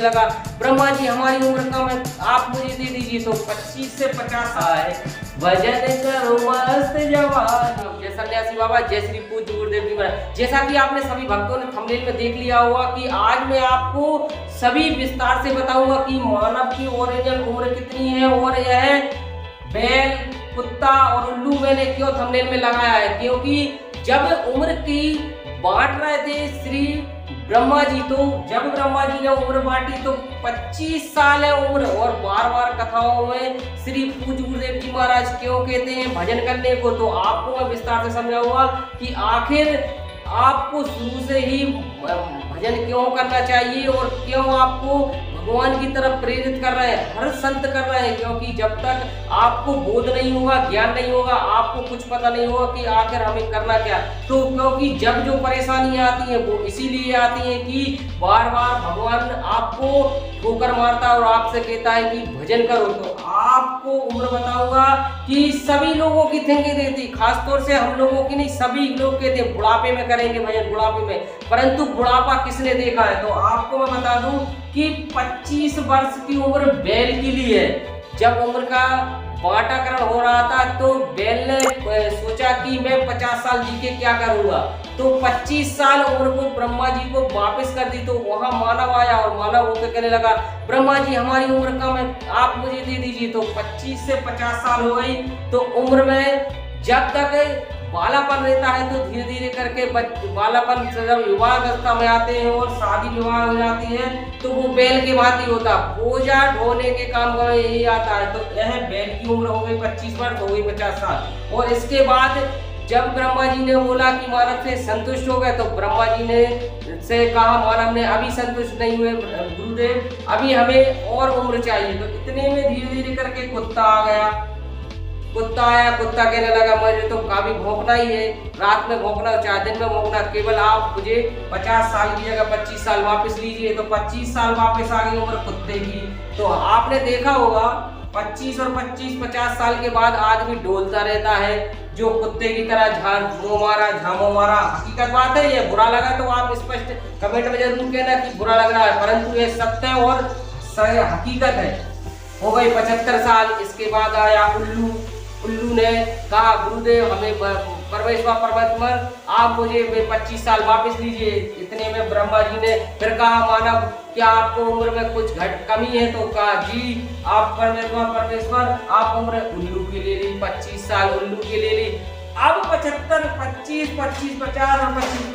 लगा ब्रह्मा जी हमारी उम्र कम है, आप मुझे दे दीजिए। तो 25 से 50 साल भजन करो मस्त जवान। जय सन्यासी बाबा, जय श्री पूज्य गुरुदेव जी महाराज। जैसा कि आपने सभी भक्तों ने थंबनेल में देख लिया होगा कि आज मैं आपको सभी विस्तार से बताऊंगा कि मानव की ओरिजिनल उम्र कितनी है, और यह बैल, कुत्ता और उल्लू मैंने क्यों थंबनेल में लगाया है, क्योंकि जब उम्र की बांट रहे थे श्री ब्रह्मा जी, तो जब ब्रह्मा जी ने उम्र बांटी तो 25 साल है उम्र। और बार बार कथाओं में श्री पूज्य गुरुदेव जी महाराज क्यों कहते हैं भजन करने को, तो आपको मैं विस्तार से समझाऊंगा कि आखिर आपको शुरू से ही भजन क्यों करना चाहिए और क्यों आपको भगवान की तरफ प्रेरित कर रहे हैं, हर संत कर रहे हैं। क्योंकि जब तक आपको बोध नहीं होगा, ज्ञान नहीं होगा, आपको कुछ पता नहीं होगा कि आखिर हमें करना क्या। तो क्योंकि जब जो परेशानियां आती हैं वो इसीलिए आती हैं कि बार बार भगवान आपको ठोकर मारता है और आपसे कहता है कि भजन करो। तो आपको उम्र बताऊंगा कि सभी लोगों की थिंकिंग रहती, खासतौर से हम लोगों की नहीं, सभी लोग कहते हैं बुढ़ापे में करेंगे भजन, बुढ़ापे में। परंतु बुढ़ापा किसने देखा है, तो आपको मैं बता दूं कि 25 वर्ष की उम्र बैल के लिए है। जब उम्र का बांटाकरण हो रहा था तो बैल ने सोचा कि मैं 50 साल जी के क्या करूंगा, तो 25 साल उम्र को ब्रह्मा जी को वापस कर दी। तो वहां मानव आया और मानव होकर कहने लगा ब्रह्मा जी हमारी उम्र कम है, आप मुझे दे दीजिए। तो 25 से 50 साल हो गई। तो उम्र में जब तक बालापन रहता है तो धीरे धीरे करके बालापन से जब विवाह अवस्था में आते हैं और शादी विवाह हो जाती है तो वो बैल के भांति होता, बोझा ढोने के काम का यही आता है। तो यह बैल की उम्र हो गई 25 वर्ष, हो गई 50 साल। और इसके बाद जब ब्रह्मा जी ने बोला कि मानव से संतुष्ट हो गए, तो ब्रह्मा जी ने से कहा मानव ने अभी संतुष्ट नहीं हुए गुरुदेव, अभी हमें और उम्र चाहिए। तो इतने में धीरे धीरे करके कुत्ता आ गया। कुत्ता आया, कुत्ता कहने लगा मुझे तो काफी भौंकना ही है, रात में भौंकना चाहे दिन में भौंकना, केवल आप मुझे 50 साल की जगह 25 साल वापस लीजिए। तो 25 साल वापस आ गई उम्र कुत्ते की। तो आपने देखा होगा 25 और 25 50 साल के बाद आदमी डोलता रहता है, जो कुत्ते की तरह झामो मारा झामो मारा। हकीकत बात है, ये बुरा लगा तो आप स्पष्ट कमेंट में जरूर कहना कि बुरा लग रहा है, परंतु ये सत्य और हकीकत है। हो गई 75 साल। इसके बाद आया उल्लू। उल्लू ने कहा गुरुदेव हमें परमेश्वर परमात्मा आप मुझे 25 साल वापस लीजिए। इतने में ब्रह्मा जी ने फिर कहा मानव क्या आपको उम्र में कुछ कमी है, तो कहा जी आप परमेश्वर आप उम्र उल्लू की ले ली, 25 साल उल्लू की ले ली। अब 75 25 25 50 और 25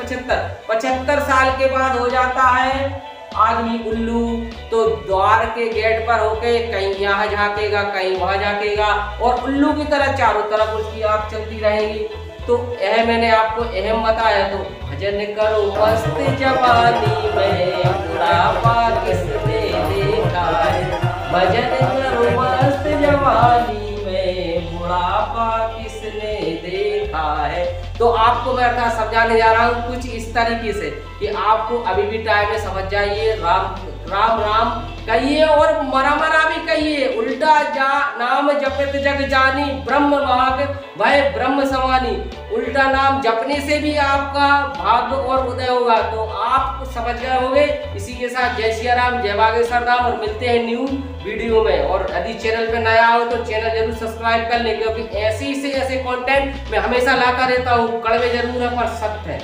75 साल के बाद हो जाता है आदमी उल्लू। तो द्वार के गेट पर होके कहीं यहाँ झांकेगा, कहीं वहां झांकेगा, और उल्लू की तरह चारों तरफ उसकी आंख चलती रहेगी। तो यह मैंने आपको अहम बताया। तो भजन करो मस्त जवानी में, बुढ़ापा किसने देखा है, भजन करो मस्त जवानी में, बुढ़ापा किसने देखा है। तो आपको मैं अर्थात समझाने जा रहा हूँ कुछ इस तरीके से कि आपको अभी भी टाइम में समझ जाइए। राम राम राम कहिए और मरा मरा भी कहिए, उल्टा जा नाम जपत जग जानी, ब्रह्म भाग भय ब्रह्म समानी। उल्टा नाम जपने से भी आपका भाग्य और उदय होगा। तो आप समझ गए होंगे। इसी के साथ जय सिया राम, जय बागेश्वर धाम, और मिलते हैं न्यू वीडियो में। और यदि चैनल पे नया हो तो चैनल जरूर सब्सक्राइब कर लें, क्योंकि ऐसे कंटेंट मैं हमेशा लाता रहता हूँ। कड़वे जरूर है पर सत्य है।